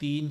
3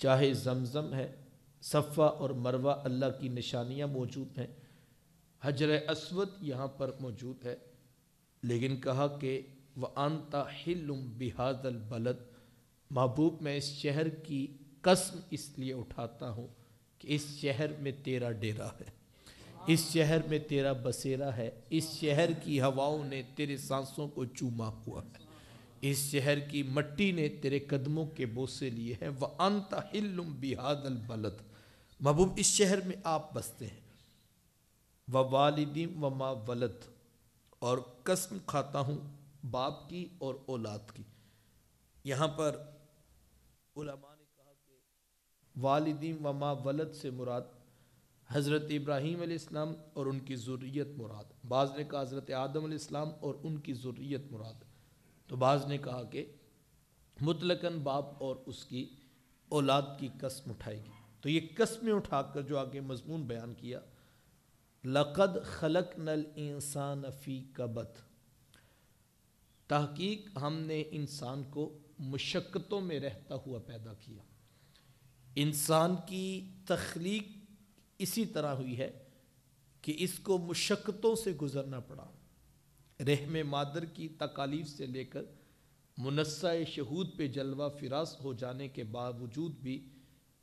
چاہے زمزم ہے، صفا اور مروہ اللہ کی نشانیاں موجود ہیں، حجر اسود یہاں پر موجود ہے، لیکن کہا کہ وَأَنْتَ حِلٌّ بِهَذَا الْبَلَدِ، محبوب میں اس شہر کی قسم اس لیے اٹھاتا ہوں کہ اس شہر میں تیرا ڈیرا ہے، اس شہر میں تیرا بسیرا ہے، اس شہر کی ہواؤں نے تیرے سانسوں کو چوما ہوا ہے، اس شہر کی مٹی نے تیرے قدموں کے بوسے لیے ہیں۔ وَأَنْتَ حِلٌّ بِهَذَا الْبَلَدِ، محبوب اس شہر میں آپ بستے ہیں۔ وَوَالِدٍ وَمَا وَلَدَ، اور قسم کھاتا ہوں باپ کی اور اولاد کی۔ یہاں پر علماء نے کہا کہ والدین وما ولد سے مراد حضرت ابراہیم علیہ السلام اور ان کی ذریت مراد، بعض نے کہا حضرت آدم علیہ السلام اور ان کی ذریت مراد، تو بعض نے کہا کہ مطلقاً باپ اور اس کی اولاد کی قسم اٹھائے گی۔ تو یہ قسمیں اٹھا کر جو آگے مضمون بیان کیا، لَقَدْ خَلَقْنَا الْإِنسَانَ فِي كَبَدٍ، تحقیق ہم نے انسان کو مشقتوں میں رہتا ہوا پیدا کیا۔ انسان کی تخلیق اسی طرح ہوئی ہے کہ اس کو مشقتوں سے گزرنا پڑا، رحم مادر کی تکالیف سے لے کر منصہ شہود پہ جلوہ فراز ہو جانے کے باوجود بھی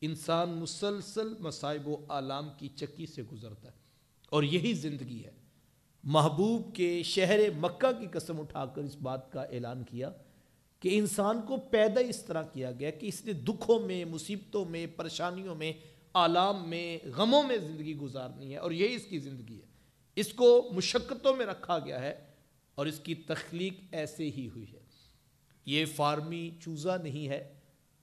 انسان مسلسل مصائب و آلام کی چکی سے گزرتا ہے، اور یہی زندگی ہے۔ محبوب کے شہر مکہ کی قسم اٹھا کر اس بات کا اعلان کیا کہ انسان کو پیدا اس طرح کیا گیا کہ اس نے دکھوں میں، مصیبتوں میں، پریشانیوں میں، آلام میں، غموں میں زندگی گزارنی ہے، اور یہی اس کی زندگی ہے۔ اس کو مشقتوں میں رکھا گیا ہے اور اس کی تخلیق ایسے ہی ہوئی ہے۔ یہ فارمی چوزا نہیں ہے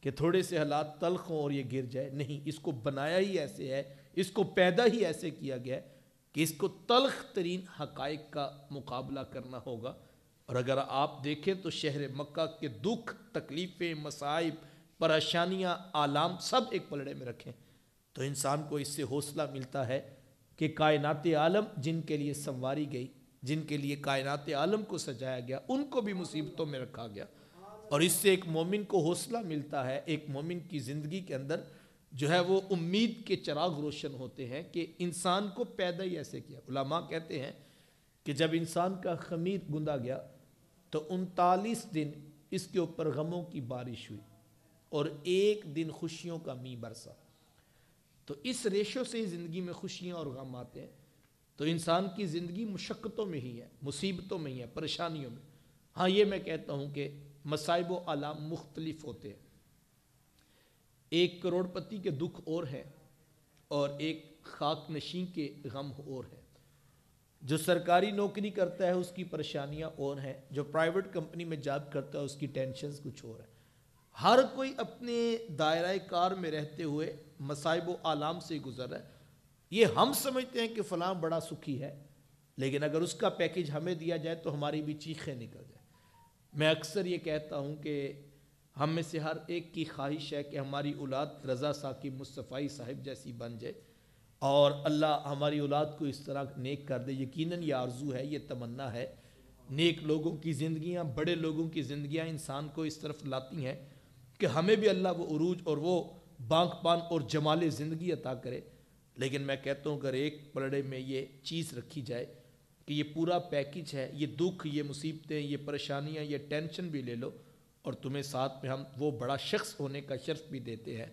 کہ تھوڑے سے حالات تلخ ہوں اور یہ گر جائے، نہیں، اس کو بنایا ہی ایسے ہے، اس کو پیدا ہی ایسے کیا گیا ہے کہ اس کو تلخ ترین حقائق کا مقابلہ کرنا ہوگا۔ اور اگر آپ دیکھیں تو شہر مکہ کے دکھ، تکلیفیں، مصائب، پریشانیاں، آلام سب ایک پلڑے میں رکھیں تو انسان کو اس سے حوصلہ ملتا ہے کہ کائنات عالم جن کے لیے سنواری گئی، جن کے لیے کائنات عالم کو سجایا گیا، ان کو بھی مصیبتوں میں رکھا گیا، اور اس سے ایک مومن کو حوصلہ ملتا ہے۔ ایک مومن کی زندگی کے اندر جو ہے وہ امید کے چراغ روشن ہوتے ہیں کہ انسان کو پیدا ہی ایسے کیا۔ علماء کہتے ہیں کہ جب انسان کا خمیر گندا گیا تو 39 دن اس کے اوپر غموں کی بارش ہوئی اور 1 دن خوشیوں کا می برسا۔ تو اس ریشو سے زندگی میں خوشیاں اور غم آتے ہیں۔ تو انسان کی زندگی مشقتوں میں ہی ہے، مصیبتوں میں ہی ہے، پریشانیوں میں۔ ہاں، یہ میں کہتا ہوں کہ مصائب و آلام مختلف ہوتے ہیں۔ 1 کروڑ پتی کے دکھ اور ہیں اور ایک خاک نشین کے غم اور ہیں۔ جو سرکاری نوکری کرتا ہے اس کی پریشانیاں اور ہیں، جو پرائیویٹ کمپنی میں جاب کرتا ہے اس کی ٹینشنز کچھ اور ہیں۔ ہر کوئی اپنے دائرہ کار میں رہتے ہوئے مصائب و آلام سے گزر رہا ہے۔ یہ ہم سمجھتے ہیں کہ فلاں بڑا سکھی ہے، لیکن اگر اس کا پیکیج ہمیں دیا جائے تو ہماری بھی چیخیں نکل جائیں۔ میں اکثر یہ کہتا ہوں کہ ہم میں سے ہر ایک کی خواہش ہے کہ ہماری اولاد رضا ثاقب مصطفی صاحب جیسی بن جائے، اور اللہ ہماری اولاد کو اس طرح نیک کر دے۔ یقیناً یہ آرزو ہے، یہ تمنا ہے۔ نیک لوگوں کی زندگیاں، بڑے لوگوں کی زندگیاں انسان کو اس طرف لاتی ہیں کہ ہمیں بھی اللہ وہ عروج اور وہ بانک پان اور جمال زندگی عطا کرے۔ لیکن میں کہتا ہوں اگر ایک پلڑے میں یہ چیز رکھی جائے کہ یہ پورا پیکج ہے، یہ دکھ، یہ مصیبتیں، یہ پریشانیاں، یہ ٹینشن بھی لے لو، اور تمہیں ساتھ میں ہم وہ بڑا شخص ہونے کا شرف بھی دیتے ہیں،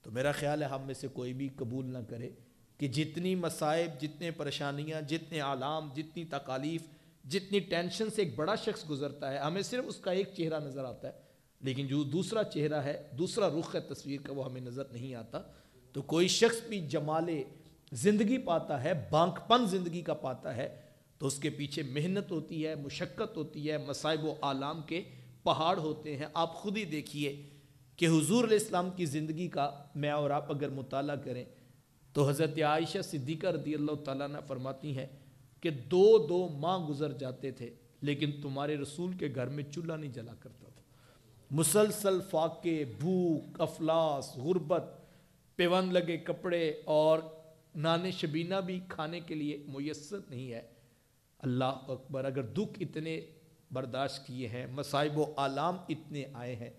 تو میرا خیال ہے ہم میں سے کوئی بھی قبول نہ کرے کہ جتنی مصائب، جتنے پریشانیاں، جتنے آلام، جتنی تکالیف، جتنی ٹینشن سے ایک بڑا شخص گزرتا ہے، ہمیں صرف اس کا ایک چہرہ نظر آتا ہے، لیکن جو دوسرا چہرہ ہے، دوسرا رخ ہے تصویر کا، وہ ہمیں نظر نہیں آتا۔ تو کوئی شخص بھی جمال زندگی پاتا ہے، بانک پن زندگی کا پاتا ہے، تو اس کے پیچھے محنت ہوتی ہے، مشقت ہوتی ہے، مصائب و آلام کے پہاڑ ہوتے ہیں۔ آپ خود ہی دیکھیے کہ حضور علیہ السلام کی زندگی کا میں اور آپ اگر مطالعہ کریں تو حضرت عائشہ صدیقہ رضی اللہ تعالیٰ عنہ فرماتی ہیں کہ 2 ماہ گزر جاتے تھے لیکن تمہارے رسول کے گھر میں چولہا نہیں جلا کرتا تھا۔ مسلسل فاقے، بھوک، افلاس، غربت، پیوند لگے کپڑے اور نان شبینہ بھی کھانے کے لیے میسر نہیں ہے۔ اللہ اکبر، اگر دکھ اتنے برداشت کیے ہیں، مصائب و آلام اتنے آئے ہیں،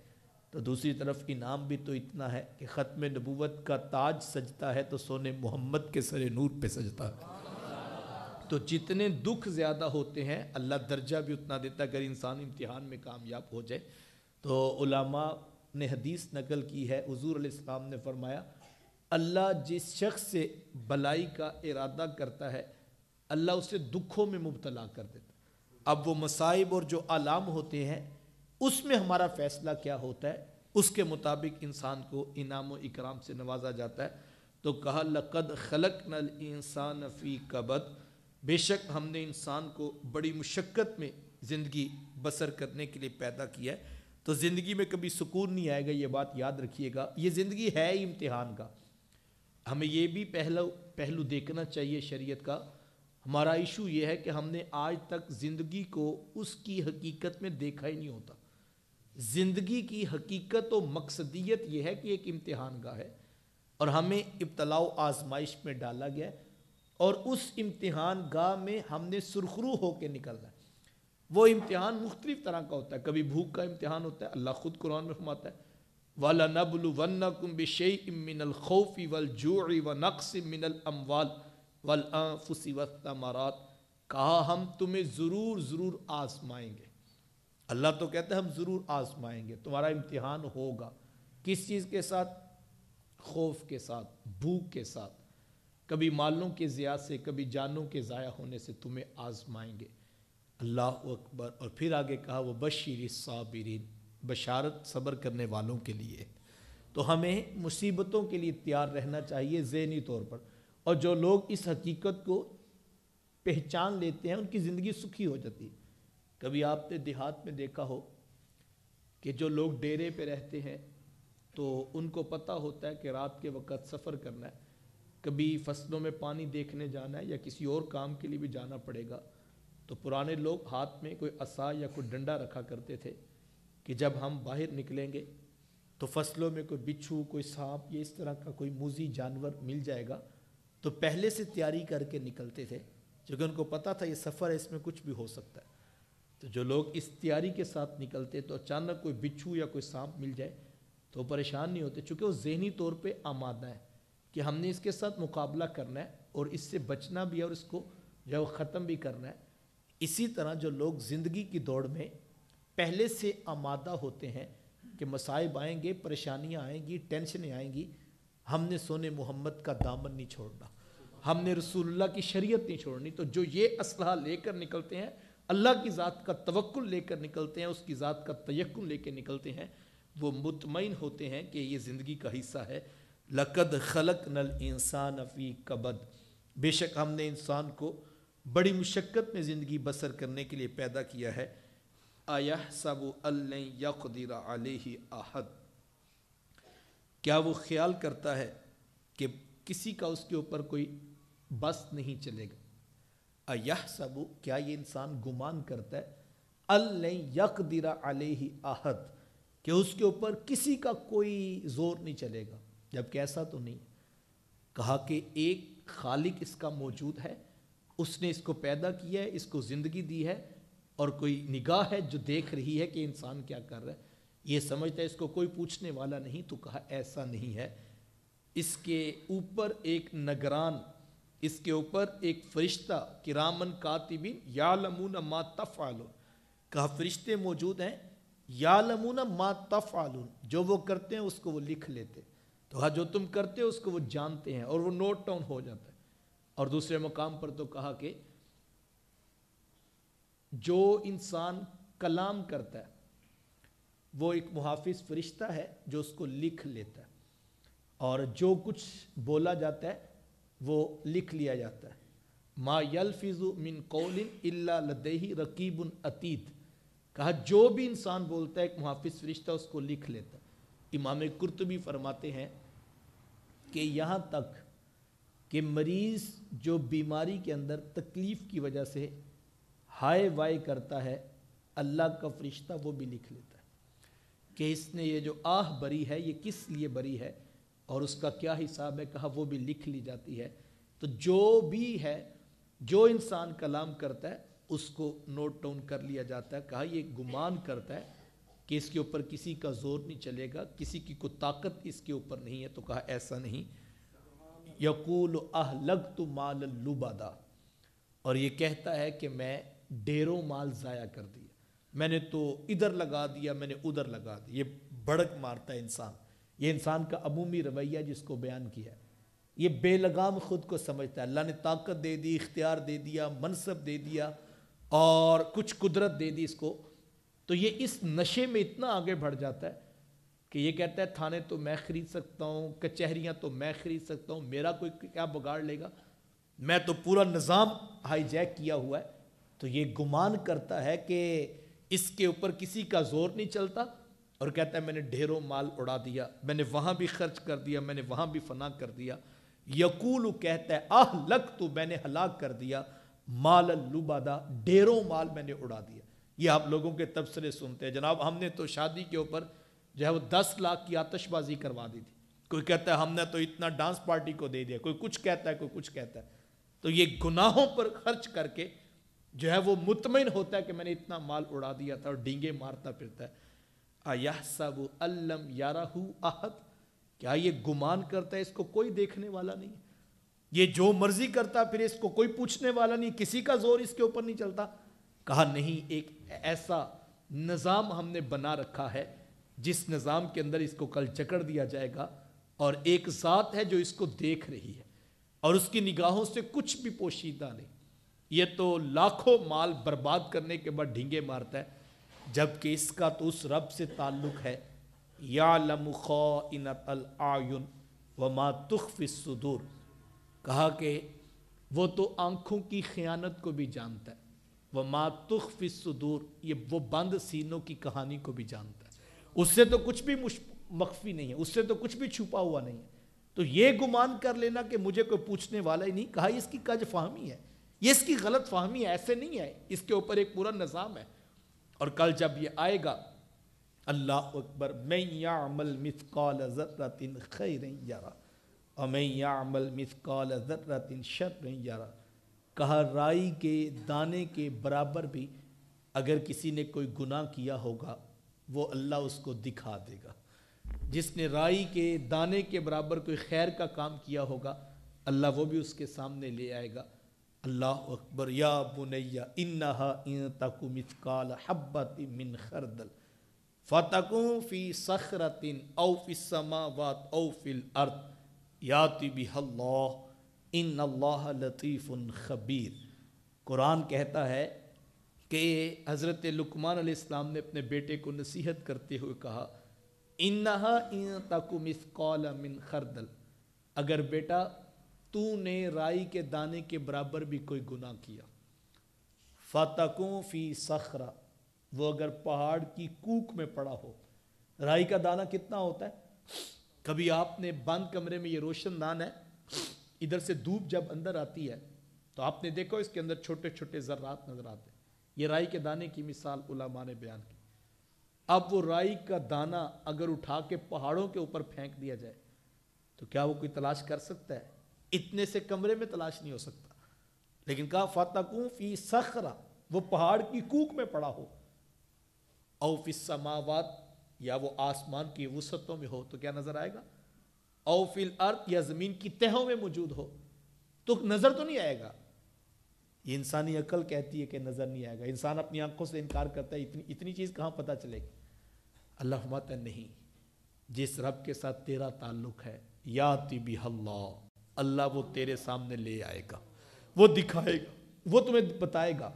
تو دوسری طرف انعام بھی تو اتنا ہے کہ ختم نبوت کا تاج سجتا ہے تو سونے محمد کے سر نور پہ سجتا ہے۔ تو جتنے دکھ زیادہ ہوتے ہیں اللہ درجہ بھی اتنا دیتا ہے۔ اگر انسان امتحان میں کامیاب ہو جائے تو علماء نے حدیث نقل کی ہے، حضور علیہ السلام نے فرمایا اللہ جس شخص سے بلائی کا ارادہ کرتا ہے اللہ اسے دکھوں میں مبتلا کر دیتا ہے۔ اب وہ مصائب اور جو آلام ہوتے ہیں اس میں ہمارا فیصلہ کیا ہوتا ہے، اس کے مطابق انسان کو انعام و اکرام سے نوازا جاتا ہے۔ تو کہا لَقَدْ خَلَقْنَا الْإِنسَانَ فِي كَبَدٍ، بے شک ہم نے انسان کو بڑی مشقت میں زندگی بسر کرنے کے لیے پیدا کیا ہے۔ تو زندگی میں کبھی سکون نہیں آئے گا، یہ بات یاد رکھیے گا۔ یہ زندگی ہے ہی امتحان کا۔ ہمیں یہ بھی پہلو دیکھنا چاہیے شریعت کا۔ ہمارا ایشو یہ ہے کہ ہم نے آج تک زندگی کو اس کی حقیقت میں دیکھا ہی نہیں ہوتا۔ زندگی کی حقیقت و مقصدیت یہ ہے کہ ایک امتحان گاہ ہے اور ہمیں ابتلاء و آزمائش میں ڈالا گیا ہے، اور اس امتحان گاہ میں ہم نے سرخرو ہو کے نکلنا ہے۔ وہ امتحان مختلف طرح کا ہوتا ہے، کبھی بھوک کا امتحان ہوتا ہے، اللہ خود قرآن میں فرماتا ہے وَلَنَبْلُوَنَّكُمْ بِشَيْءٍ مِّنَ الْخَوْفِ وَالْجُوعِ وَنَقْصٍ مِّنَ الْأَمْوَالِ وَالْأَنفُسِ وَالثَّمَرَاتِ، کہا ہم تمہیں ضرور آزمائیں گے۔ اللہ تو کہتا ہے ہم ضرور آزمائیں گے، تمہارا امتحان ہوگا۔ کس چیز کے ساتھ؟ خوف کے ساتھ، بھوک کے ساتھ، کبھی مالوں کے ضیاع سے، کبھی جانوں کے ضائع ہونے سے تمہیں آزمائیں گے۔ اللہ اکبر۔ اور پھر آگے کہا وَبَشِّرِ الصَّابِرِينَ، بشارت صبر کرنے والوں کے لیے۔ تو ہمیں مصیبتوں کے لیے تیار رہنا چاہیے ذہنی طور پر، اور جو لوگ اس حقیقت کو پہچان لیتے ہیں ان کی زندگی سکھی ہو جاتی ہے۔ کبھی آپ نے دیہات میں دیکھا ہو کہ جو لوگ ڈیرے پہ رہتے ہیں تو ان کو پتہ ہوتا ہے کہ رات کے وقت سفر کرنا ہے، کبھی فصلوں میں پانی دیکھنے جانا ہے یا کسی اور کام کے لیے بھی جانا پڑے گا، تو پرانے لوگ ہاتھ میں کوئی عصا یا کوئی ڈنڈا رکھا کرتے تھے کہ جب ہم باہر نکلیں گے تو فصلوں میں کوئی بچھو، کوئی سانپ یا اس طرح کا کوئی موذی جانور مل جائے گا تو پہلے سے تیاری کر کے نکلتے تھے، کیونکہ ان کو پتہ تھا یہ سفر ہے، اس میں کچھ بھی ہو سکتا ہے۔ تو جو لوگ اس تیاری کے ساتھ نکلتے تو اچانک کوئی بچھو یا کوئی سانپ مل جائے تو پریشان نہیں ہوتے، چونکہ وہ ذہنی طور پہ آمادہ ہے کہ ہم نے اس کے ساتھ مقابلہ کرنا ہے اور اس سے بچنا بھی ہے اور اس کو جو ختم بھی کرنا ہے۔ اسی طرح جو لوگ زندگی کی دوڑ میں پہلے سے آمادہ ہوتے ہیں کہ مصائب آئیں گے، پریشانیاں آئیں گی، ٹینشنیں آئیں گی، ہم نے سونے محمد کا دامن نہیں چھوڑنا، ہم نے رسول اللہ کی شریعت نہیں چھوڑنی۔ تو جو یہ اسلحہ لے کر نکلتے ہیں، اللہ کی ذات کا توکل لے کر نکلتے ہیں، اس کی ذات کا تیقن لے کے نکلتے ہیں، وہ مطمئن ہوتے ہیں کہ یہ زندگی کا حصہ ہے۔ لَقَدْ خَلَقْنَا الْإِنسَانَ فِي كَبَدٍ، بے شک ہم نے انسان کو بڑی مشقت میں زندگی بسر کرنے کے لیے پیدا کیا ہے۔ أَيَحْسَبُ أَن لَّن يَقْدِرَ عَلَيْهِ أَحَدٌ، کیا وہ خیال کرتا ہے کہ کسی کا اس کے اوپر کوئی بس نہیں چلے گا؟ أَيَحْسَبُ، کیا یہ انسان گمان کرتا ہے أَن لَّن يَقْدِرَ عَلَيْهِ أَحَدٌ، کہ اس کے اوپر کسی کا کوئی زور نہیں چلے گا؟ جبکہ ایسا تو نہیں۔ کہا کہ ایک خالق اس کا موجود ہے، اس نے اس کو پیدا کیا ہے، اس کو زندگی دی ہے، اور کوئی نگاہ ہے جو دیکھ رہی ہے کہ انسان کیا کر رہا ہے، یہ سمجھتا ہے اس کو کوئی پوچھنے والا نہیں۔ تو کہا ایسا نہیں ہے، اس کے اوپر ایک نگران، اس کے اوپر ایک فرشتہ، کرامن کاتبین یعلمون ما تفعلون، کہا فرشتے موجود ہیں، یعلمون ما تفعلون، جو وہ کرتے ہیں اس کو وہ لکھ لیتے، تو کہا جو تم کرتے ہو اس کو وہ جانتے ہیں اور وہ نوٹ ڈاؤن ہو جاتا ہے۔ اور دوسرے مقام پر تو کہا کہ جو انسان کلام کرتا ہے وہ ایک محافظ فرشتہ ہے جو اس کو لکھ لیتا ہے، اور جو کچھ بولا جاتا ہے وہ لکھ لیا جاتا ہے۔ ما یلفظ من قول الا لدیہ رقیب عتید، کہا جو بھی انسان بولتا ہے ایک محافظ فرشتہ اس کو لکھ لیتا ہے۔ امام قرطبی فرماتے ہیں کہ یہاں تک کہ مریض جو بیماری کے اندر تکلیف کی وجہ سے ہائے وائے کرتا ہے، اللہ کا فرشتہ وہ بھی لکھ لیتا ہے کہ اس نے یہ جو آہ بری ہے یہ کس لیے بری ہے اور اس کا کیا حساب ہے، کہا وہ بھی لکھ لی جاتی ہے۔ تو جو بھی ہے، جو انسان کلام کرتا ہے اس کو نوٹ ڈاؤن کر لیا جاتا ہے۔ کہا یہ گمان کرتا ہے کہ اس کے اوپر کسی کا زور نہیں چلے گا، کسی کی کوئی طاقت اس کے اوپر نہیں ہے، تو کہا ایسا نہیں. یقول اہلکت مال لبدا، اور یہ کہتا ہے کہ میں ڈھیروں مال ضائع کر دیا، میں نے تو ادھر لگا دیا، میں نے ادھر لگا دیا. یہ بھڑک مارتا ہے انسان. یہ انسان کا عمومی رویہ جس کو بیان کیا ہے. یہ بے لگام خود کو سمجھتا ہے. اللہ نے طاقت دے دی، اختیار دے دیا، منصب دے دیا اور کچھ قدرت دے دی اس کو، تو یہ اس نشے میں اتنا آگے بڑھ جاتا ہے کہ یہ کہتا ہے تھانے تو میں خرید سکتا ہوں، کچہریاں تو میں خرید سکتا ہوں، میرا کوئی کیا بگاڑ لے گا، میں تو پورا نظام ہائی جیک کیا ہوا ہے. تو یہ گمان کرتا ہے کہ اس کے اوپر کسی کا زور نہیں چلتا، اور کہتا ہے میں نے ڈھیروں مال اڑا دیا، میں نے وہاں بھی خرچ کر دیا، میں نے وہاں بھی فنا کر دیا. یقول کہتا ہے اہلکت، میں نے ہلاک کر دیا، مال لبدا، ڈھیروں مال میں نے اڑا دیا. یہ آپ لوگوں کے تبصرے سنتے ہیں، جناب ہم نے تو شادی کے اوپر جو ہے وہ 10 لاکھ کی آتش بازی کروا دی تھی، کوئی کہتا ہے ہم نے تو اتنا ڈانس پارٹی کو دے دیا، کوئی کچھ کہتا ہے، کوئی کچھ کہتا ہے. تو یہ گناہوں پر خرچ کر کے جو ہے وہ مطمئن ہوتا ہے کہ میں نے اتنا مال اڑا دیا تھا، اور ڈینگے مارتا پھرتا ہے. اَيَحْسَبُ أَلَّمْ يَرَهُ أَحَدٌ، کیا یہ گمان کرتا ہے اس کو کوئی دیکھنے والا نہیں، یہ جو مرضی کرتا پھر اس کو کوئی پوچھنے والا نہیں، کسی کا زور اس کے اوپر نہیں چلتا. کہا نہیں، ایک ایسا نظام ہم نے بنا رکھا ہے جس نظام کے اندر اس کو کل جکڑ دیا جائے گا، اور ایک ذات ہے جو اس کو دیکھ رہی ہے اور اس کی نگاہوں سے کچھ بھی پوشیدہ نہیں. یہ تو لاکھوں مال برباد کرنے کے بعد ڈھینگے مارتا ہے، جبکہ اس کا تو اس رب سے تعلق ہے. یعلم خائنۃ الاعین وما تخفی الصدور، کہا کہ وہ تو آنکھوں کی خیانت کو بھی جانتا ہے، وما تخفی الصدور، یہ وہ بند سینوں کی کہانی کو بھی جانتا ہے. اس سے تو کچھ بھی مخفی نہیں ہے، اس سے تو کچھ بھی چھپا ہوا نہیں ہے. تو یہ گمان کر لینا کہ مجھے کوئی پوچھنے والا ہی نہیں، کہا اس کی کج فہمی ہے، یہ اس کی غلط فہمی ہے، ایسے نہیں ہے، اس کے اوپر ایک پورا نظام ہے. اور کل جب یہ آئے گا، اللہ اکبر، من یعمل مثقال ذرۃ خیر یرہ ومن یعمل مثقال ذرۃ شر یرہ. کہا رائی کے دانے کے برابر بھی اگر کسی نے کوئی گناہ کیا ہوگا وہ اللہ اس کو دکھا دے گا. جس نے رائی کے دانے کے برابر کوئی خیر کا کام کیا ہوگا اللہ وہ بھی اس کے سامنے لے آئے گا. اللہ اکبر. یا بنی انہا ان تک مثقال حبۃ من خردل فتکن فی صخرۃ او فی السماوات او فی الارض یاتی بہ اللہ ان اللہ لطیف خبیر. قرآن کہتا ہے کہ حضرت لقمان علیہ السلام نے اپنے بیٹے کو نصیحت کرتے ہوئے کہا انہا ان تک مثقال من خردل، اگر بیٹا تو نے رائی کے دانے کے برابر بھی کوئی گناہ کیا، فتکن فی صخرہ، وہ اگر پہاڑ کی کوک میں پڑا ہو. رائی کا دانہ کتنا ہوتا ہے؟ کبھی آپ نے بند کمرے میں، یہ روشن دان ہے، ادھر سے دھوپ جب اندر آتی ہے تو آپ نے دیکھو اس کے اندر چھوٹے چھوٹے ذرات نظر آتے ہیں. یہ رائی کے دانے کی مثال علماء نے بیان کی. اب وہ رائی کا دانہ اگر اٹھا کے پہاڑوں کے اوپر پھینک دیا جائے تو کیا وہ کوئی تلاش کر سکتا ہے؟ اتنے سے کمرے میں تلاش نہیں ہو سکتا. لیکن کہا فتکون فی صخرہ، وہ پہاڑ کی کوک میں پڑا ہو، او فی السماوات، یا وہ آسمان کی وسعتوں میں ہو تو کیا نظر آئے گا، او فی الارض، یا زمین کی تہوں میں موجود ہو تو نظر تو نہیں آئے گا. یہ انسانی عقل کہتی ہے کہ نظر نہیں آئے گا. انسان اپنی آنکھوں سے انکار کرتا ہے، اتنی چیز کہاں پتہ چلے گی. اللہ فرماتا ہے نہیں، جس رب کے ساتھ تیرا تعلق ہے یاتی بہ اللہ، اللہ وہ تیرے سامنے لے آئے گا، وہ دکھائے گا، وہ تمہیں بتائے گا.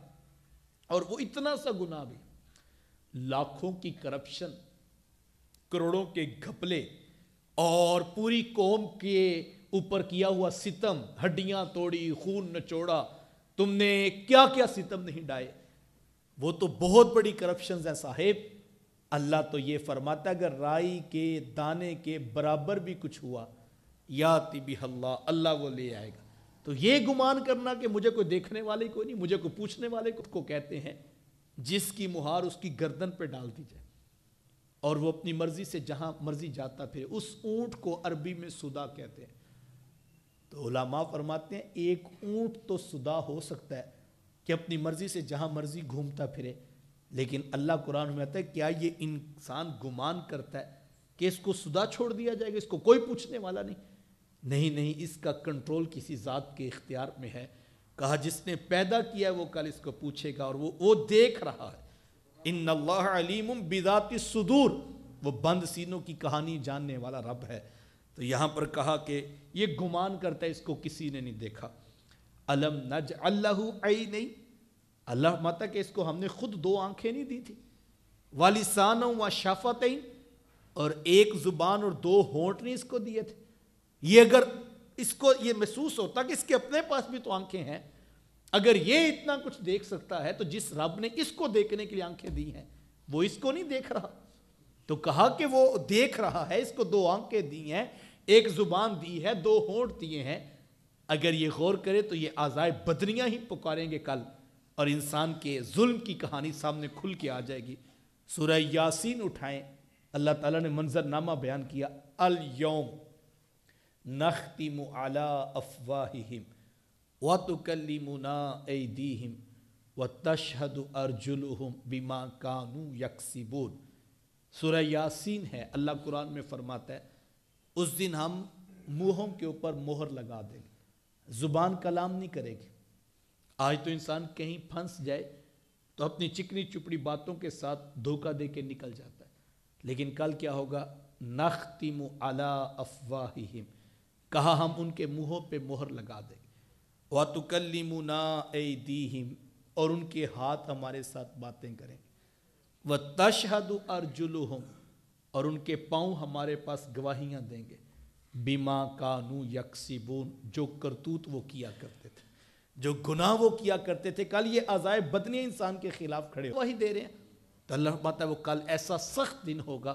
اور وہ اتنا سا گناہ بھی، لاکھوں کی کرپشن، کروڑوں کے گھپلے اور پوری قوم کے اوپر کیا ہوا ستم، ہڈیاں توڑی، خون نچوڑا، تم نے کیا کیا ستم نہیں ڈائے، وہ تو بہت بڑی کرپشنز ہیں صاحب. اللہ تو یہ فرماتا ہے اگر رائی کے دانے کے برابر بھی کچھ ہوا یاتی بہ اللہ، اللہ وہ لے آئے گا. تو یہ گمان کرنا کہ مجھے کوئی دیکھنے والے کوئی نہیں، مجھے کوئی پوچھنے والے کو کہتے ہیں جس کی مہار اس کی گردن پہ ڈال دی جائے اور وہ اپنی مرضی سے جہاں مرضی جاتا پھرے. اس اونٹ کو عربی میں سدا کہتے ہیں. تو علماء فرماتے ہیں ایک اونٹ تو سدا ہو سکتا ہے کہ اپنی مرضی سے جہاں مرضی گھومتا پھرے، لیکن اللہ قرآن میں آتا ہے کیا یہ انسان گمان کرتا ہے کہ اس کو سدا چھوڑ دیا جائے گا، اس کو کوئی پوچھنے والا نہیں، اس کا کنٹرول کسی ذات کے اختیار میں ہے۔ کہا جس نے پیدا کیا ہے وہ کل اس کو پوچھے گا، اور وہ دیکھ رہا ہے۔ ان اللہ علیم بذات الصدور، وہ بند سینوں کی کہانی جاننے والا رب ہے۔ تو یہاں پر کہا کہ یہ گمان کرتا ہے اس کو کسی نے نہیں دیکھا۔ الم نجعل لہ عینین، اللہ ماتا کہ اس کو ہم نے خود دو آنکھیں نہیں دی تھی، ولسانا وشفتین، اور ایک زبان اور دو ہونٹ نہیں اس کو دیے تھے۔ یہ اگر اس کو یہ محسوس ہوتا کہ اس کے اپنے پاس بھی تو آنکھیں ہیں، اگر یہ اتنا کچھ دیکھ سکتا ہے تو جس رب نے اس کو دیکھنے کے لیے آنکھیں دی ہیں وہ اس کو نہیں دیکھ رہا؟ تو کہا کہ وہ دیکھ رہا ہے، اس کو دو آنکھیں دی ہیں، ایک زبان دی ہے، دو ہونٹ دیے ہیں۔ اگر یہ غور کرے تو یہ اعضائے بدنیاں ہی پکاریں گے کل، اور انسان کے ظلم کی کہانی سامنے کھل کے آ جائے گی۔ سورہ یاسین اٹھائیں، اللہ تعالیٰ نے منظر نامہ بیان کیا، الیوم نختم علی افواہہم وتکلمنا ایدیہم وتشہد ارجلہم بما کانوا یکسبون۔ سورہ یاسین ہے، اللہ قرآن میں فرماتا ہے اس دن ہم منہوں کے اوپر مہر لگا دیں گے، زبان کلام نہیں کرے گی۔ آج تو انسان کہیں پھنس جائے تو اپنی چکنی چپڑی باتوں کے ساتھ دھوکہ دے کے نکل جاتا ہے، لیکن کل کیا ہوگا؟ نختم علی افواہہم، کہا ہم ان کے منہوں پہ مہر لگا دیں گے، وتکلمنا ایدیہم، اور ان کے ہاتھ ہمارے ساتھ باتیں کریں گے، وتشہد ارجلہم، اور ان کے پاؤں ہمارے پاس گواہیاں دیں گے، بما کانوا یکسبون، جو کرتوت وہ کیا کرتے تھے، جو گناہ وہ کیا کرتے تھے۔ کل یہ اعضائے بدنیاں انسان کے خلاف کھڑے وہی دے رہے ہیں۔ تو اللہ فرماتا ہے وہ کل ایسا سخت دن ہوگا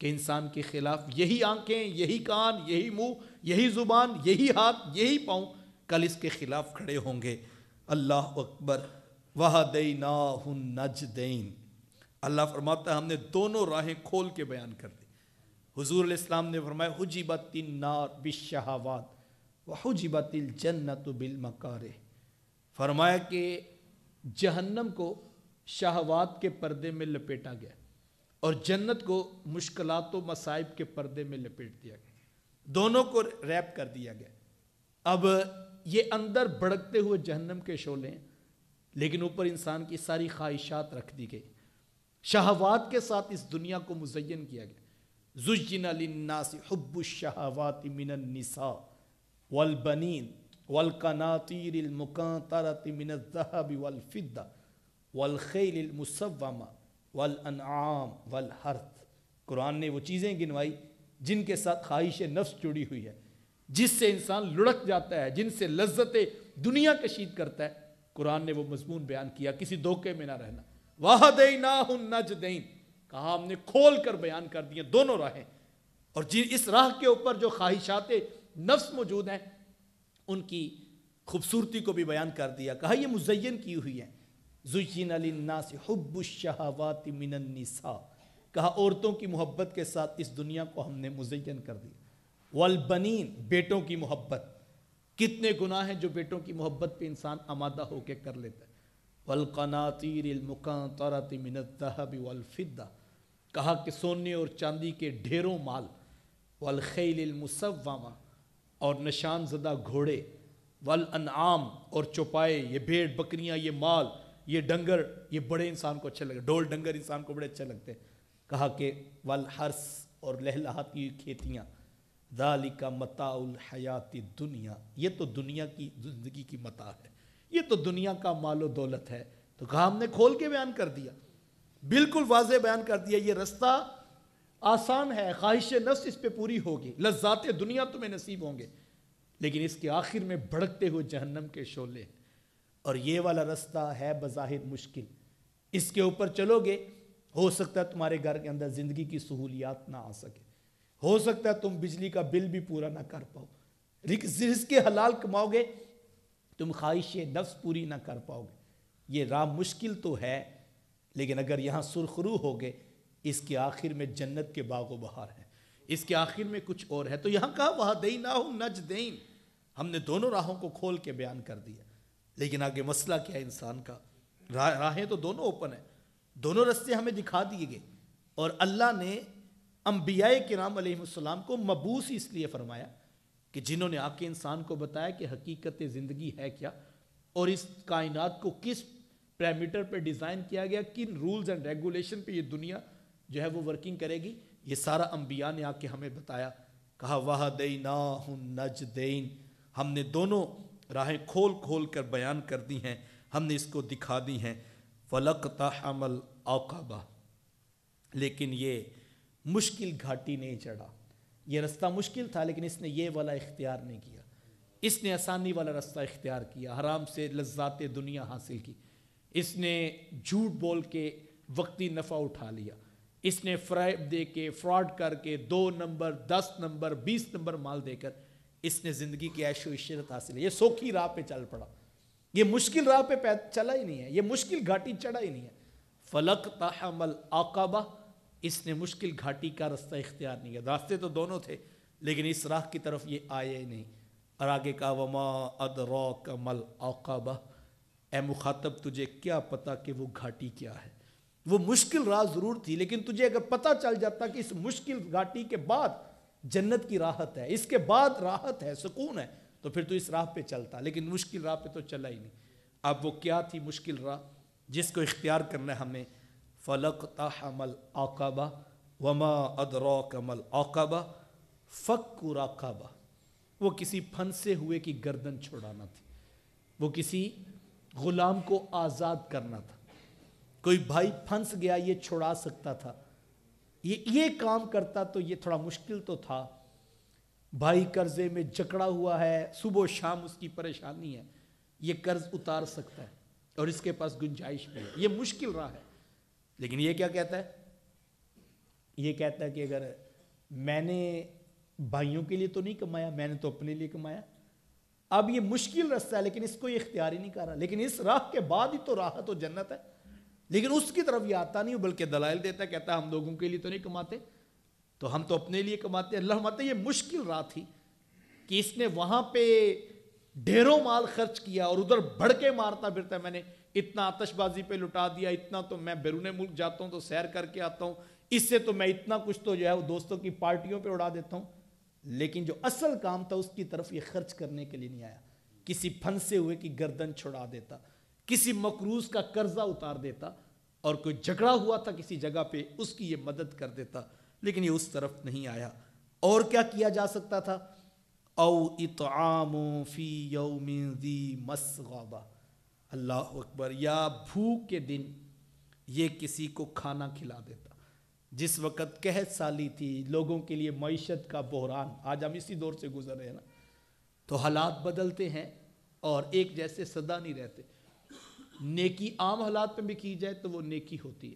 کہ انسان کے خلاف یہی آنکھیں، یہی کان، یہی منہ، یہی زبان، یہی ہاتھ، یہی پاؤں کل اس کے خلاف کھڑے ہوں گے۔ اللہ اکبر۔ وَهَدَيْنَاهُ النَّجْدَيْنِ، اللہ فرماتا ہے ہم نے دونوں راہیں کھول کے بیان کر دی۔ حضور علیہ السلام نے فرمایا حجبت النار بالشہوات وحجبت الجنت بالمکارہ، فرمایا کہ جہنم کو شہوات کے پردے میں لپیٹا گیا اور جنت کو مشکلات و مصائب کے پردے میں لپیٹ دیا گیا، دونوں کو ریپ کر دیا گیا۔ اب یہ اندر بھڑکتے ہوئے جہنم کے شعلے ہیں، لیکن اوپر انسان کی ساری خواہشات رکھ دی گئی، شہوات کے ساتھ اس دنیا کو مزین کیا گیا۔ زُجِّنَ لِلنَّاسِ حُبُّ الشَّهَوَاتِ مِنَ النِّسَاءِ وَالْبَنِينَ وَالْقَنَاطِيرِ الْمُقَنطَرَةِ مِنَ الذَّهَبِ وَالْفِضَّةِ وَالْخَيْلِ الْمُسَوَّمَةِ وَالْأَنْعَامِ وَالْحَرْثِ، قرآن نے وہ چیزیں گنوائی جن کے ساتھ خواہش نفس جڑی ہوئی ہے، جس سے انسان لڑک جاتا ہے، جن سے لذت دنیا کشید کرتا ہے۔ قرآن نے وہ مضمون بیان کیا، کسی دھوکے میں نہ رہنا۔ وَهَدَيْنَاهُ النَّجْدَيْنِ، کہا ہم نے کھول کر بیان کر دیے دونوں راہیں، اور اس راہ کے اوپر جو خواہشات نفس موجود ہیں ان کی خوبصورتی کو بھی بیان کر دیا، کہا یہ مزین کی ہوئی ہے۔ زُجِّنَ لِلنَّاسِ حُبُّ الشَّهَوَاتِ مِنَ النِّسَاءِ، کہا عورتوں کی محبت کے ساتھ اس دنیا کو ہم نے مزین کر دیا۔ والبنین، بیٹوں کی محبت، کتنے گناہ ہیں جو بیٹوں کی محبت پہ انسان آمادہ ہو کے کر لیتا ہے۔ والقناطیر المقنطرۃ من الذهب والفضہ، کہا کہ سونے اور چاندی کے ڈھیروں مال، والخیل المسومہ، اور نشان زدہ گھوڑے، والانعام، اور چوپائے، یہ بھیڑ بکریاں، یہ مال، یہ ڈنگر، یہ بڑے انسان کو اچھے لگے، ڈول ڈنگر انسان کو بڑے اچھے لگتے ہیں۔ کہا کہ والحرث، اور لہلہاتی کھیتیاں، ذالک متاع الحیات الدنیا، یہ تو دنیا کی زندگی کی متاع ہے، یہ تو دنیا کا مال و دولت ہے۔ تو کہا ہم نے کھول کے بیان کر دیا، بالکل واضح بیان کر دیا، یہ رستہ آسان ہے، خواہش نفس اس پہ پوری ہوگی، لذات دنیا تمہیں نصیب ہوں گے، لیکن اس کے آخر میں بھڑکتے ہوئے جہنم کے شعلے ہیں، اور یہ والا رستہ ہے بظاہر مشکل، اس کے اوپر چلو گے ہو سکتا ہے تمہارے گھر کے اندر زندگی کی سہولیات نہ آ سکے، ہو سکتا ہے تم بجلی کا بل بھی پورا نہ کر پاؤ، رزق کے حلال کماؤ گے تم خواہش نفس پوری نہ کر پاؤ گے۔ یہ راہ مشکل تو ہے، لیکن اگر یہاں سرخرو ہوگے اس کے آخر میں جنت کے باغ و بہار ہیں، اس کے آخر میں کچھ اور ہے۔ تو یہاں کہا وَهَدَيْنَاهُ النَّجْدَيْنِ، ہم نے دونوں راہوں کو کھول کے بیان کر دیا، لیکن آگے مسئلہ کیا ہے انسان کا؟ راہیں تو دونوں اوپن ہیں، دونوں رستے ہمیں دکھا دیے گئے، اور اللہ نے انبیاء کرام علیہ السلام کو مبعوث اس لیے فرمایا کہ جنہوں نے آ کے انسان کو بتایا کہ حقیقت زندگی ہے کیا، اور اس کائنات کو کس پیرامیٹر پہ ڈیزائن کیا گیا، کن رولز اینڈ ریگولیشن پہ یہ دنیا جو ہے وہ ورکنگ کرے گی، یہ سارا انبیاء نے آ کے ہمیں بتایا۔ کہا وَهَدَيْنَاهُ النَّجْدَيْنِ، ہم نے دونوں راہیں کھول کھول کر بیان کر دی ہیں، ہم نے اس کو دکھا دی ہیں۔ فَلَقْتَحَمَ الْعَقَبَةَ، لیکن یہ مشکل گھاٹی نہیں چڑھا، یہ رستہ مشکل تھا لیکن اس نے یہ والا اختیار نہیں کیا، اس نے آسانی والا رستہ اختیار کیا، حرام سے لذات دنیا حاصل کی، اس نے جھوٹ بول کے وقتی نفع اٹھا لیا، اس نے فریب دے کے فراڈ کر کے 2 نمبر 10 نمبر 20 نمبر مال دے کر اس نے زندگی کی عیش و عشرت حاصل کی، یہ سوکھی راہ پہ چل پڑا، یہ مشکل راہ پہ چلا ہی نہیں ہے، یہ مشکل گھاٹی چڑھا ہی نہیں ہے۔ فَلَقْتَحَمَ الْعَقَبَةَ، اس نے مشکل گھاٹی کا رستہ اختیار نہیں کیا، راستے تو دونوں تھے لیکن اس راہ کی طرف یہ آئے ہی نہیں۔ اور آگے کہا وَمَا أَدْرَاكَ مَا الْعَقَبَةُ، اے مخاطب تجھے کیا پتا کہ وہ گھاٹی کیا ہے، وہ مشکل راہ ضرور تھی لیکن تجھے اگر پتہ چل جاتا کہ اس مشکل گھاٹی کے بعد جنت کی راحت ہے، اس کے بعد راحت ہے، سکون ہے، تو پھر تو اس راہ پہ چلتا، لیکن مشکل راہ پہ تو چلا ہی نہیں۔ اب وہ کیا تھی مشکل راہ جس کو اختیار کرنا ہے ہمیں؟ فَلَقْتَحَمَ الْعَقَبَةَ وَمَا أَدْرَاكَ مَا الْعَقَبَةُ فَكُّ رَقَبَةٍ، وہ کسی پھنسے ہوئے کی گردن چھڑانا تھی، وہ کسی غلام کو آزاد کرنا تھا۔ کوئی بھائی پھنس گیا یہ چھڑا سکتا تھا، یہ کام کرتا تو یہ تھوڑا مشکل تو تھا، بھائی قرضے میں جکڑا ہوا ہے، صبح و شام اس کی پریشانی ہے، یہ قرض اتار سکتا ہے اور اس کے پاس گنجائش بھی ہے، یہ مشکل راہ ہے۔ لیکن یہ کیا کہتا ہے؟ یہ کہتا ہے کہ اگر میں نے بھائیوں کے لیے تو نہیں کمایا، میں نے تو اپنے لیے کمایا، اب یہ مشکل رستہ ہے لیکن اس کو یہ اختیار ہی نہیں کر رہا، لیکن اس راہ کے بعد ہی تو راحت و جنت ہے، لیکن اس کی طرف یہ آتا نہیں، بلکہ دلائل دیتا ہے، کہتا ہے ہم لوگوں کے لیے تو نہیں کماتے، تو ہم تو اپنے لیے کماتے۔ اللہ فرماتے یہ مشکل راہ تھی کہ اس نے وہاں پہ ڈھیروں مال خرچ کیا اور ادھر بڑھ کے مارتا پھرتا ہے، میں نے اتنا آتش بازی پہ لٹا دیا، اتنا تو میں بیرون ملک جاتا ہوں تو سیر کر کے آتا ہوں، اس سے تو میں اتنا کچھ تو جو ہے وہ دوستوں کی پارٹیوں پہ اڑا دیتا ہوں، لیکن جو اصل کام تھا اس کی طرف یہ خرچ کرنے کے لیے نہیں آیا، کسی پھنسے ہوئے کی گردن چھڑا دیتا، کسی مقروض کا قرضہ اتار دیتا، اور کوئی جھگڑا ہوا تھا کسی جگہ پہ اس کی یہ مدد کر دیتا، لیکن یہ اس طرف نہیں آیا۔ اور کیا کیا جا سکتا تھا؟ او اطعام فی یوم ذی مسغبہ، اللہ اکبر، یا بھوک کے دن یہ کسی کو کھانا کھلا دیتا، جس وقت قحط سالی تھی، لوگوں کے لیے معیشت کا بحران، آج ہم اسی دور سے گزر رہے ہیں نا، تو حالات بدلتے ہیں اور ایک جیسے سدا نہیں رہتے، نیکی عام حالات میں بھی کی جائے تو وہ نیکی ہوتی ہے،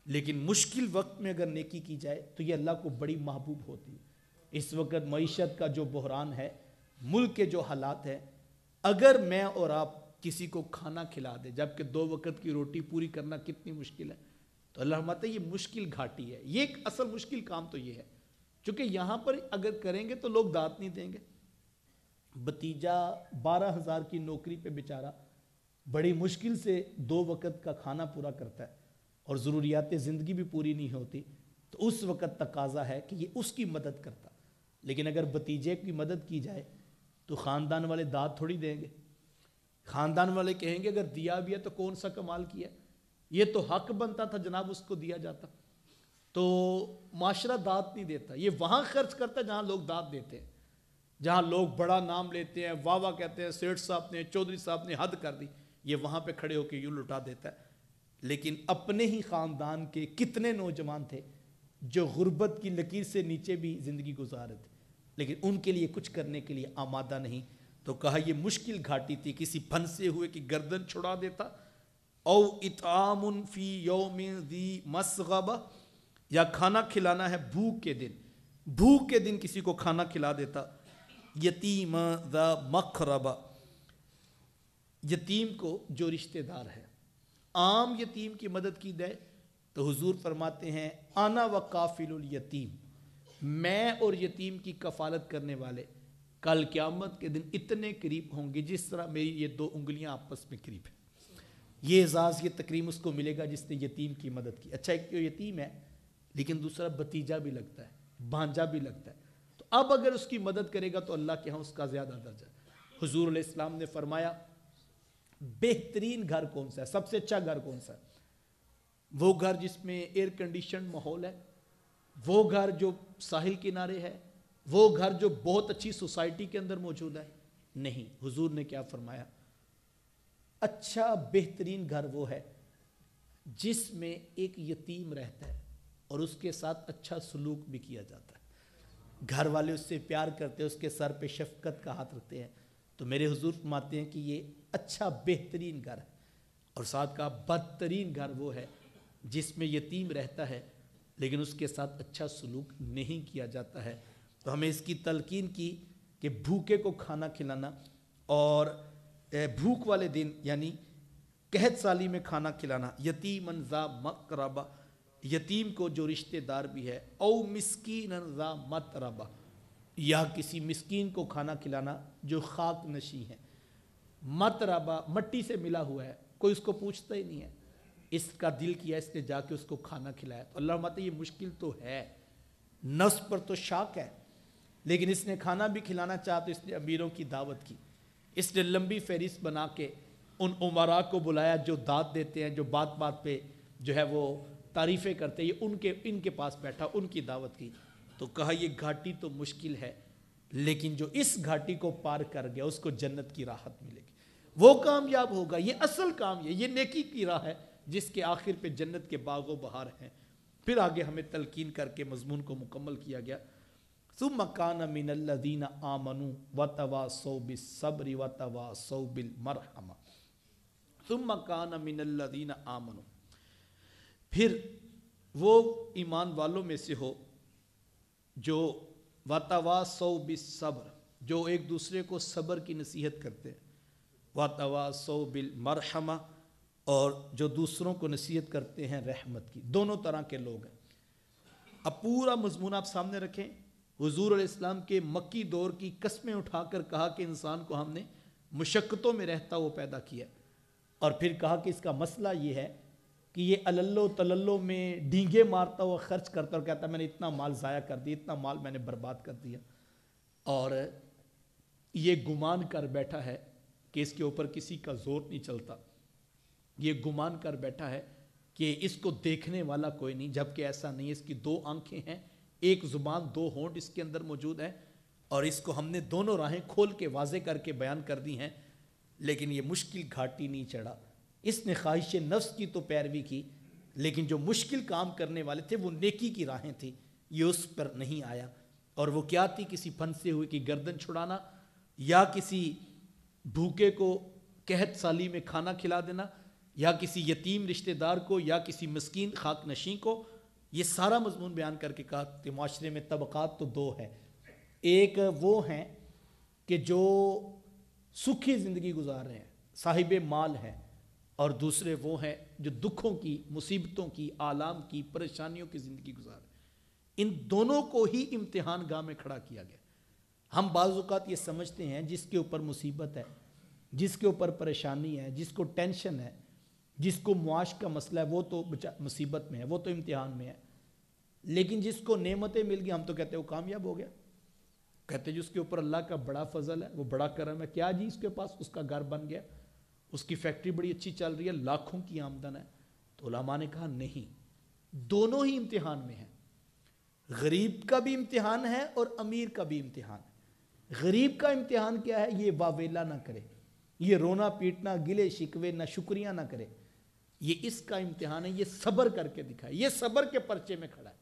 لیکن مشکل وقت میں اگر نیکی کی جائے تو یہ اللہ کو بڑی محبوب ہوتی ہے۔ اس وقت معیشت کا جو بحران ہے، ملک کے جو حالات ہیں، اگر میں اور آپ کسی کو کھانا کھلا دے جبکہ 2 وقت کی روٹی پوری کرنا کتنی مشکل ہے، تو اللہ فرماتا ہے یہ مشکل گھاٹی ہے، یہ ایک اصل مشکل کام تو یہ ہے، چونکہ یہاں پر اگر کریں گے تو لوگ داد نہیں دیں گے۔ بھتیجا 12,000 کی نوکری پہ بیچارہ بڑی مشکل سے 2 وقت کا کھانا پورا کرتا ہے اور ضروریات زندگی بھی پوری نہیں ہوتی، تو اس وقت تقاضا ہے کہ یہ اس کی مدد کرتا، لیکن اگر بھتیجے کی مدد کی جائے تو خاندان والے داد تھوڑی دیں گے، خاندان والے کہیں گے اگر دیا بھی ہے تو کون سا کمال کیا، یہ تو حق بنتا تھا جناب اس کو دیا جاتا، تو معاشرہ داد نہیں دیتا، یہ وہاں خرچ کرتا ہے جہاں لوگ داد دیتے ہیں، جہاں لوگ بڑا نام لیتے ہیں، واہ واہ کہتے ہیں، سیٹھ صاحب نے، چودھری صاحب نے حد کر دی، یہ وہاں پہ کھڑے ہو کے یوں لٹا دیتا ہے۔ لیکن اپنے ہی خاندان کے کتنے نوجوان تھے جو غربت کی لکیر سے نیچے بھی زندگی گزارے تھے، لیکن ان کے لیے کچھ کرنے کے لیے آمادہ نہیں، تو کہا یہ مشکل گھاٹی تھی، کسی پھنسے ہوئے کی گردن چھڑا دیتا، او اطعام فی یوم ذی مسغبہ، یا کھانا کھلانا ہے بھوک کے دن، بھوک کے دن کسی کو کھانا کھلا دیتا، یتیم ذا مقربہ، یتیم کو جو رشتہ دار ہے، عام یتیم کی مدد کی جائے تو حضور فرماتے ہیں انا وکافل الیتیم، میں اور یتیم کی کفالت کرنے والے کل قیامت کے دن اتنے قریب ہوں گے جس طرح میری یہ 2 انگلیاں آپس میں قریب ہیں، یہ اعزاز یہ تکریم اس کو ملے گا جس نے یتیم کی مدد کی. اچھا ایک تو یتیم ہے لیکن دوسرا بتیجا بھی لگتا ہے, بھانجا بھی لگتا ہے, تو اب اگر اس کی مدد کرے گا تو اللہ کے ہاں اس کا زیادہ درجہ. حضور علیہ السلام نے فرمایا بہترین گھر کون سا ہے, سب سے اچھا گھر کون سا ہے؟ وہ گھر جس میں ایئر کنڈیشن ماحول ہے, وہ گھر جو ساحل کنارے ہے, وہ گھر جو بہت اچھی سوسائٹی کے اندر موجود ہے؟ نہیں. حضور نے کیا فرمایا؟ اچھا بہترین گھر وہ ہے جس میں ایک یتیم رہتا ہے اور اس کے ساتھ اچھا سلوک بھی کیا جاتا ہے, گھر والے اس سے پیار کرتے ہیں, اس کے سر پہ شفقت کا ہاتھ رکھتے ہیں. تو میرے حضور فرماتے ہیں کہ یہ اچھا بہترین گھر ہے. اور ساتھ کا بدترین گھر وہ ہے جس میں یتیم رہتا ہے لیکن اس کے ساتھ اچھا سلوک نہیں کیا جاتا ہے. تو ہمیں اس کی تلقین کی کہ بھوکے کو کھانا کھلانا اور بھوک والے دن یعنی قحط سالی میں کھانا کھلانا, یتیمن ذا مقربہ, یتیم کو جو رشتہ دار بھی ہے, او مسکینن ذا متربہ, یا کسی مسکین کو کھانا کھلانا جو خاک نشیں ہے. متربہ مٹی سے ملا ہوا ہے, کوئی اس کو پوچھتا ہی نہیں ہے, اس کا دل کیا اس نے جا کے اس کو کھانا کھلایا. تو اللہ فرماتے یہ مشکل تو ہے, نفس پر تو شاک ہے, لیکن اس نے کھانا بھی کھلانا چاہا تو اس نے امیروں کی دعوت کی, اس نے لمبی فہرست بنا کے ان عمراء کو بلایا جو داد دیتے ہیں, جو بات بات پہ جو ہے وہ تعریفیں کرتے ہیں, یہ ان کے پاس بیٹھا, ان کی دعوت کی. تو کہا یہ گھاٹی تو مشکل ہے لیکن جو اس گھاٹی کو پار کر گیا اس کو جنت کی راحت ملے گی, وہ کامیاب ہوگا. یہ اصل کام یہ نیکی کی راہ ہے جس کے آخر پہ جنت کے باغ و بہار ہیں. پھر آگے ہمیں تلقین کر کے مضمون کو مکمل کیا گیا. ثم کان من الذین آمنوا وتواصوا بالصبر وتواصوا بالمرحمہ. ثم کان من الذین آمنوا, پھر وہ ایمان والوں میں سے ہو جو وتواصوا بالصبر, جو ایک دوسرے کو صبر کی نصیحت کرتے ہیں, وتواصوا بالمرحمہ, اور جو دوسروں کو نصیحت کرتے ہیں رحمت کی. دونوں طرح کے لوگ ہیں. اب پورا مضمون آپ سامنے رکھیں. حضور علیہ السلام کے مکی دور کی قسمیں اٹھا کر کہا کہ انسان کو ہم نے مشقتوں میں رہتا وہ پیدا کیا, اور پھر کہا کہ اس کا مسئلہ یہ ہے کہ یہ اللو تللو میں ڈینگے مارتا ہوا خرچ کرتا اور کہتا میں نے اتنا مال ضائع کر دیا, اتنا مال میں نے برباد کر دیا, اور یہ گمان کر بیٹھا ہے کہ اس کے اوپر کسی کا زور نہیں چلتا, یہ گمان کر بیٹھا ہے کہ اس کو دیکھنے والا کوئی نہیں, جبکہ ایسا نہیں ہے. اس کی 2 آنکھیں ہیں, ایک زبان, 2 ہونٹ اس کے اندر موجود ہیں, اور اس کو ہم نے دونوں راہیں کھول کے واضح کر کے بیان کر دی ہیں, لیکن یہ مشکل گھاٹی نہیں چڑھا. اس نے خواہش نفس کی تو پیروی کی, لیکن جو مشکل کام کرنے والے تھے وہ نیکی کی راہیں تھیں, یہ اس پر نہیں آیا. اور وہ کیا تھی؟ کسی پھنسے ہوئے کی گردن چھڑانا, یا کسی بھوکے کو قحط سالی میں کھانا کھلا دینا, یا کسی یتیم رشتہ دار کو, یا کسی مسکین خاک نشیں کو. یہ سارا مضمون بیان کر کے کہا کہ معاشرے میں طبقات تو 2 ہیں. ایک وہ ہیں کہ جو سکھی زندگی گزار رہے ہیں, صاحب مال ہیں, اور دوسرے وہ ہیں جو دکھوں کی, مصیبتوں کی, آلام کی, پریشانیوں کی زندگی گزار رہے ہیں. ان دونوں کو ہی امتحان گاہ میں کھڑا کیا گیا. ہم بعض اوقات یہ سمجھتے ہیں جس کے اوپر مصیبت ہے, جس کے اوپر پریشانی ہے, جس کو ٹینشن ہے, جس کو معاش کا مسئلہ ہے, وہ تو مصیبت میں ہے, وہ تو امتحان میں ہے. لیکن جس کو نعمتیں مل گئی ہم تو کہتے ہیں وہ کامیاب ہو گیا. کہتے ہیں جس کے اوپر اللہ کا بڑا فضل ہے, وہ بڑا کرم ہے, کیا جی اس کے پاس اس کا گھر بن گیا, اس کی فیکٹری بڑی اچھی چل رہی ہے, لاکھوں کی آمدن ہے. تو علماء نے کہا نہیں, دونوں ہی امتحان میں ہیں. غریب کا بھی امتحان ہے اور امیر کا بھی امتحان ہے. غریب کا امتحان کیا ہے؟ یہ واویلا نہ کرے, یہ رونا پیٹنا, گلے شکوے, نہ شکریہ نہ کرے. یہ اس کا امتحان ہے, یہ صبر کر کے دکھائے, یہ صبر کے پرچے میں کھڑا ہے.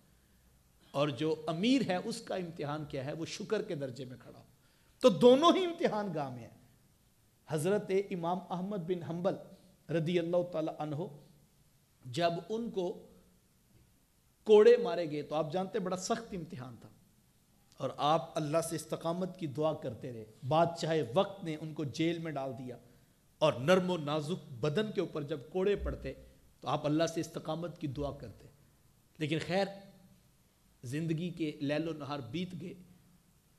اور جو امیر ہے اس کا امتحان کیا ہے؟ وہ شکر کے درجے میں کھڑا ہو. تو دونوں ہی امتحان گاہ میں ہیں. حضرت امام احمد بن حنبل رضی اللہ تعالی عنہ جب ان کو کوڑے مارے گئے تو آپ جانتے بڑا سخت امتحان تھا, اور آپ اللہ سے استقامت کی دعا کرتے رہے. بادشاہ وقت نے ان کو جیل میں ڈال دیا, اور نرم و نازک بدن کے اوپر جب کوڑے پڑتے تو آپ اللہ سے استقامت کی دعا کرتے. لیکن خیر زندگی کے لیل و نہار بیت گئے,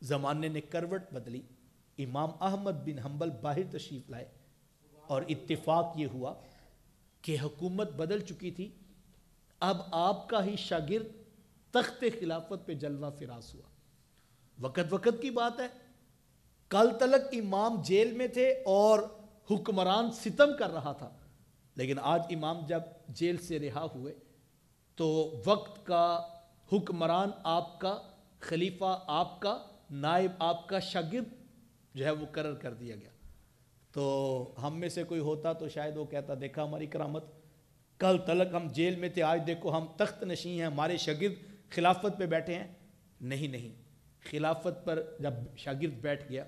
زمانے نے کروٹ بدلی. امام احمد بن حنبل باہر تشریف لائے, اور اتفاق یہ ہوا کہ حکومت بدل چکی تھی، اب آپ کا ہی شاگرد تخت خلافت پہ جلوہ فراز ہوا۔ وقت کی بات ہے، کل تلک امام جیل میں تھے اور حکمران ستم کر رہا تھا، لیکن آج امام جب جیل سے رہا ہوئے تو وقت کا حکمران آپ کا، خلیفہ آپ کا، نائب آپ کا، شاگرد جو ہے وہ مقرر کر دیا گیا۔ تو ہم میں سے کوئی ہوتا تو شاید وہ کہتا دیکھا ہماری کرامت، کل تلک ہم جیل میں تھے، آج دیکھو ہم تخت نشین ہیں، ہمارے شاگرد خلافت پہ بیٹھے ہیں۔ نہیں، خلافت پر جب شاگرد بیٹھ گیا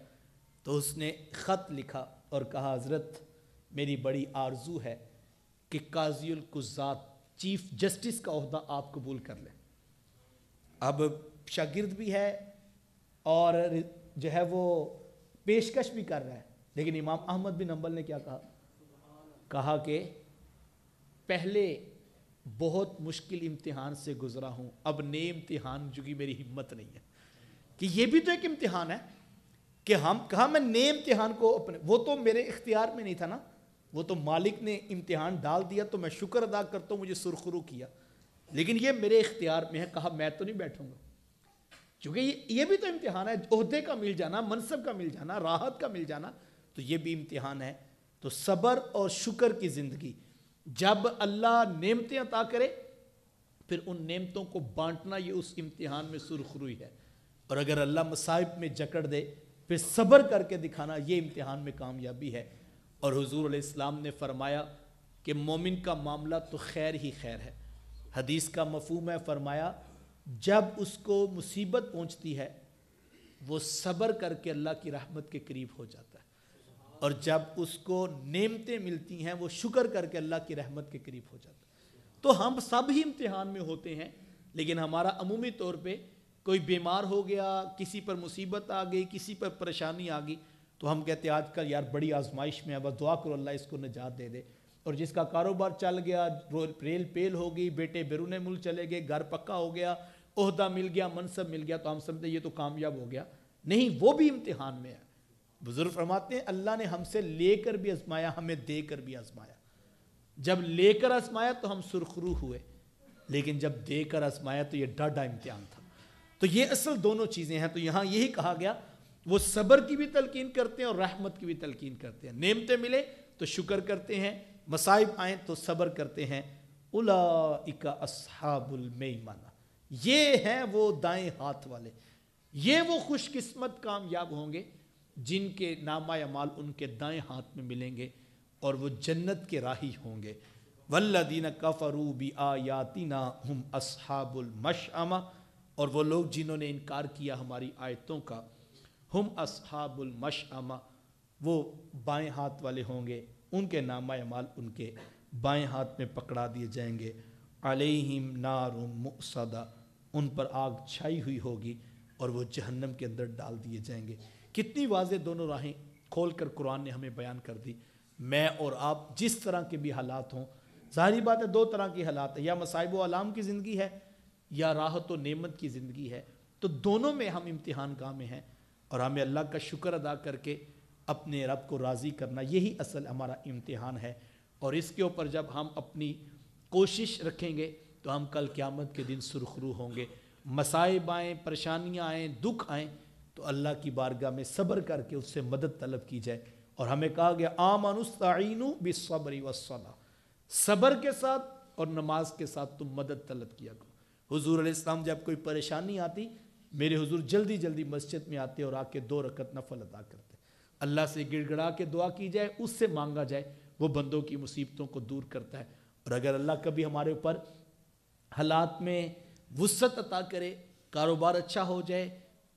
تو اس نے خط لکھا اور کہا حضرت میری بڑی آرزو ہے کہ قاضی القضات چیف جسٹس کا عہدہ آپ قبول کر لیں۔ اب شاگرد بھی ہے اور جو ہے وہ پیشکش بھی کر رہا ہے، لیکن امام احمد بن حنبل نے کیا کہا کہ پہلے بہت مشکل امتحان سے گزرا ہوں، اب نئے امتحان جو کی میری ہمت نہیں ہے۔ کہ یہ بھی تو ایک امتحان ہے کہ میں نئے امتحان کو وہ تو میرے اختیار میں نہیں تھا نا، وہ تو مالک نے امتحان ڈال دیا تو میں شکر ادا کرتا ہوں، مجھے سرخرو کیا، لیکن یہ میرے اختیار میں ہے، کہا میں تو نہیں بیٹھوں گا، کیونکہ یہ بھی تو امتحان ہے، عہدے کا مل جانا، منصب کا مل جانا، راحت کا مل جانا، تو یہ بھی امتحان ہے۔ تو صبر اور شکر کی زندگی، جب اللہ نعمتیں عطا کرے پھر ان نعمتوں کو بانٹنا، یہ اس امتحان میں سرخروئی ہے، اور اگر اللہ مصائب میں جکڑ دے پھر صبر کر کے دکھانا، یہ امتحان میں کامیابی ہے۔ اور حضور علیہ السلام نے فرمایا کہ مومن کا معاملہ تو خیر ہی خیر ہے۔ حدیث کا مفہوم ہے، فرمایا جب اس کو مصیبت پہنچتی ہے وہ صبر کر کے اللہ کی رحمت کے قریب ہو جاتا ہے، اور جب اس کو نعمتیں ملتی ہیں وہ شکر کر کے اللہ کی رحمت کے قریب ہو جاتا ہے۔ تو ہم سب ہی امتحان میں ہوتے ہیں، لیکن ہمارا عمومی طور پہ کوئی بیمار ہو گیا، کسی پر مصیبت آ گئی، کسی پر پریشانی آ گئی، تو ہم کہتے ہیں آج کل یار بڑی آزمائش میں ہے، بس دعا کرو اللہ اس کو نجات دے دے۔ اور جس کا کاروبار چل گیا، ریل پیل ہو گئی، بیٹے بیرون ملک چلے گئے، گھر پکا ہو گیا، عہدہ مل گیا، منصب مل گیا، تو ہم سمجھتے ہیں یہ تو کامیاب ہو گیا۔ نہیں، وہ بھی امتحان میں ہے۔ بزرگ فرماتے ہیں اللہ نے ہم سے لے کر بھی آزمایا، ہمیں دے کر بھی آزمایا۔ جب لے کر آزمایا تو ہم سرخرو ہوئے، لیکن جب دے کر آزمایا تو یہ ڈاڈا امتحان تھا۔ تو یہ اصل دونوں چیزیں ہیں۔ تو یہاں یہی کہا گیا، وہ صبر کی بھی تلقین کرتے ہیں اور رحمت کی بھی تلقین کرتے ہیں۔ نعمتیں ملے تو شکر کرتے ہیں، مصائب آئیں تو صبر کرتے ہیں۔ اولئک اصحاب المیمنہ، یہ ہیں وہ دائیں ہاتھ والے، یہ وہ خوش قسمت کامیاب ہوں گے جن کے نامہ اعمال ان کے دائیں ہاتھ میں ملیں گے اور وہ جنت کے راہی ہوں گے۔ والذین کفروا بآیاتنا ہم اصحاب المشأمہ، اور وہ لوگ جنہوں نے انکار کیا ہماری آیتوں کا، ہم اصحاب المشأمہ، وہ بائیں ہاتھ والے ہوں گے، ان کے نامہ اعمال ان کے بائیں ہاتھ میں پکڑا دیے جائیں گے۔ علیہم نار مؤصدہ، ان پر آگ چھائی ہوئی ہوگی اور وہ جہنم کے اندر ڈال دیے جائیں گے۔ کتنی واضح دونوں راہیں کھول کر قرآن نے ہمیں بیان کر دی۔ میں اور آپ جس طرح کے بھی حالات ہوں، ظاہری بات ہے دو طرح کی حالات ہے، یا مصائب و آلام کی زندگی ہے یا راحت و نعمت کی زندگی ہے، تو دونوں میں ہم امتحان گاہ میں ہیں، اور ہمیں اللہ کا شکر ادا کر کے اپنے رب کو راضی کرنا، یہی اصل ہمارا امتحان ہے۔ اور اس کے اوپر جب ہم اپنی کوشش رکھیں گے تو ہم کل قیامت کے دن سرخرو ہوں گے۔ مصائب آئیں، پریشانیاں آئیں، دکھ آئیں تو اللہ کی بارگاہ میں صبر کر کے اس سے مدد طلب کی جائے۔ اور ہمیں کہا گیا آمنوا استعینوا بالصبر والصلاۃ، صبر کے ساتھ اور نماز کے ساتھ تم مدد طلب کیا کرو۔ حضور علیہ السلام جب کوئی پریشانی آتی، میرے حضور جلدی جلدی مسجد میں آتے اور آ کے 2 رکعت نفل ادا کرتے۔ اللہ سے گڑ گڑا کے دعا کی جائے، اس سے مانگا جائے، وہ بندوں کی مصیبتوں کو دور کرتا ہے۔ اور اگر اللہ کبھی ہمارے اوپر حالات میں وسعت عطا کرے، کاروبار اچھا ہو جائے،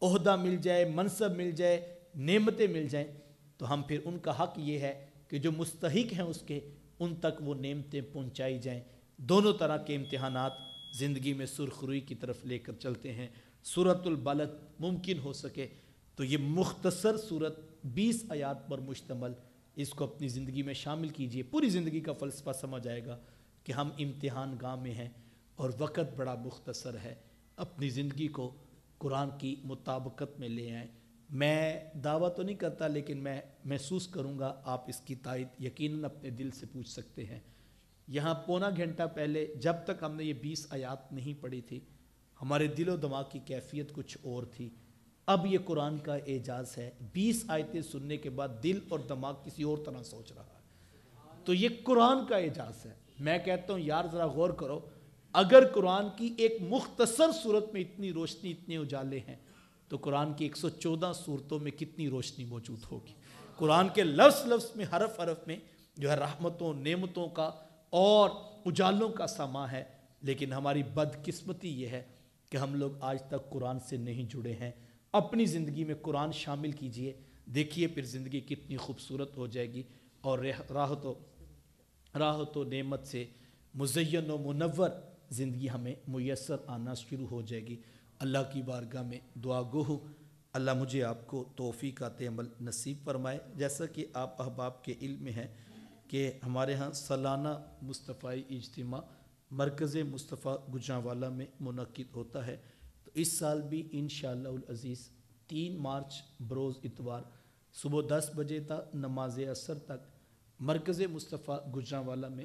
عہدہ مل جائے، منصب مل جائے، نعمتیں مل جائیں، تو ہم پھر ان کا حق یہ ہے کہ جو مستحق ہیں اس کے، ان تک وہ نعمتیں پہنچائی جائیں۔ دونوں طرح کے امتحانات زندگی میں سرخروئی کی طرف لے کر چلتے ہیں۔ سورۃ البلد ممکن ہو سکے تو یہ مختصر سورت 20 آیات پر مشتمل، اس کو اپنی زندگی میں شامل کیجئے، پوری زندگی کا فلسفہ سمجھ آئے گا کہ ہم امتحان گاہ میں ہیں اور وقت بڑا مختصر ہے۔ اپنی زندگی کو قرآن کی مطابقت میں لے آئیں۔ میں دعویٰ تو نہیں کرتا، لیکن میں محسوس کروں گا، آپ اس کی تائید یقیناً اپنے دل سے پوچھ سکتے ہیں یہاں پونا گھنٹہ پہلے جب تک ہم نے یہ 20 آیات نہیں پڑھی تھی ہمارے دل و دماغ کی کیفیت کچھ اور تھی. اب یہ قرآن کا اعجاز ہے. 20 آیتیں سننے کے بعد دل اور دماغ کسی اور طرح سوچ رہا ہے. تو یہ قرآن کا اعجاز ہے. میں کہتا ہوں یار ذرا غور کرو, اگر قرآن کی ایک مختصر صورت میں اتنی روشنی, اتنے اجالے ہیں, تو قرآن کی 114 صورتوں میں کتنی روشنی موجود ہوگی. قرآن کے لفظ لفظ میں, حرف حرف میں جو ہے رحمتوں, نعمتوں کا اور اجالوں کا سما ہے. لیکن ہماری بدقسمتی یہ ہے کہ ہم لوگ آج تک قرآن سے نہیں جڑے ہیں. اپنی زندگی میں قرآن شامل کیجئے, دیکھیے پھر زندگی کتنی خوبصورت ہو جائے گی اور راحت و نعمت سے مزین و منور زندگی ہمیں میسر آنا شروع ہو جائے گی. اللہ کی بارگاہ میں دعا گو ہوں, اللہ مجھے آپ کو توفیقات عمل نصیب فرمائے. جیسا کہ آپ احباب کے علم میں ہیں کہ ہمارے ہاں سالانہ مصطفی اجتماع مرکز مصطفیٰ گجرانوالہ میں منعقد ہوتا ہے. تو اس سال بھی انشاءاللہ العزیز 3 مارچ بروز اتوار صبح 10 بجے تا نماز عصر تک مرکز مصطفیٰ گجرانوالہ میں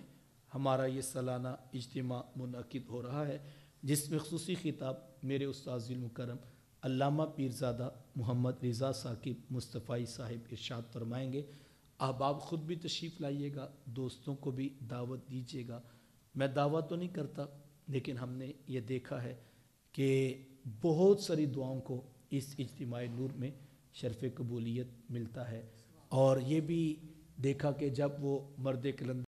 ہمارا یہ سالانہ اجتماع منعقد ہو رہا ہے, جس میں خصوصی خطاب میرے استاذ المکرم علامہ پیرزادہ محمد رضا ثاقب مصطفی صاحب ارشاد فرمائیں گے. احباب خود بھی تشریف لائیے گا, دوستوں کو بھی دعوت دیجیے گا. میں دعوت تو نہیں کرتا, لیکن ہم نے یہ دیکھا ہے کہ بہت ساری دعاؤں کو اس اجتماع نور میں شرف قبولیت ملتا ہے. اور یہ بھی دیکھا کہ جب وہ مرد کلندر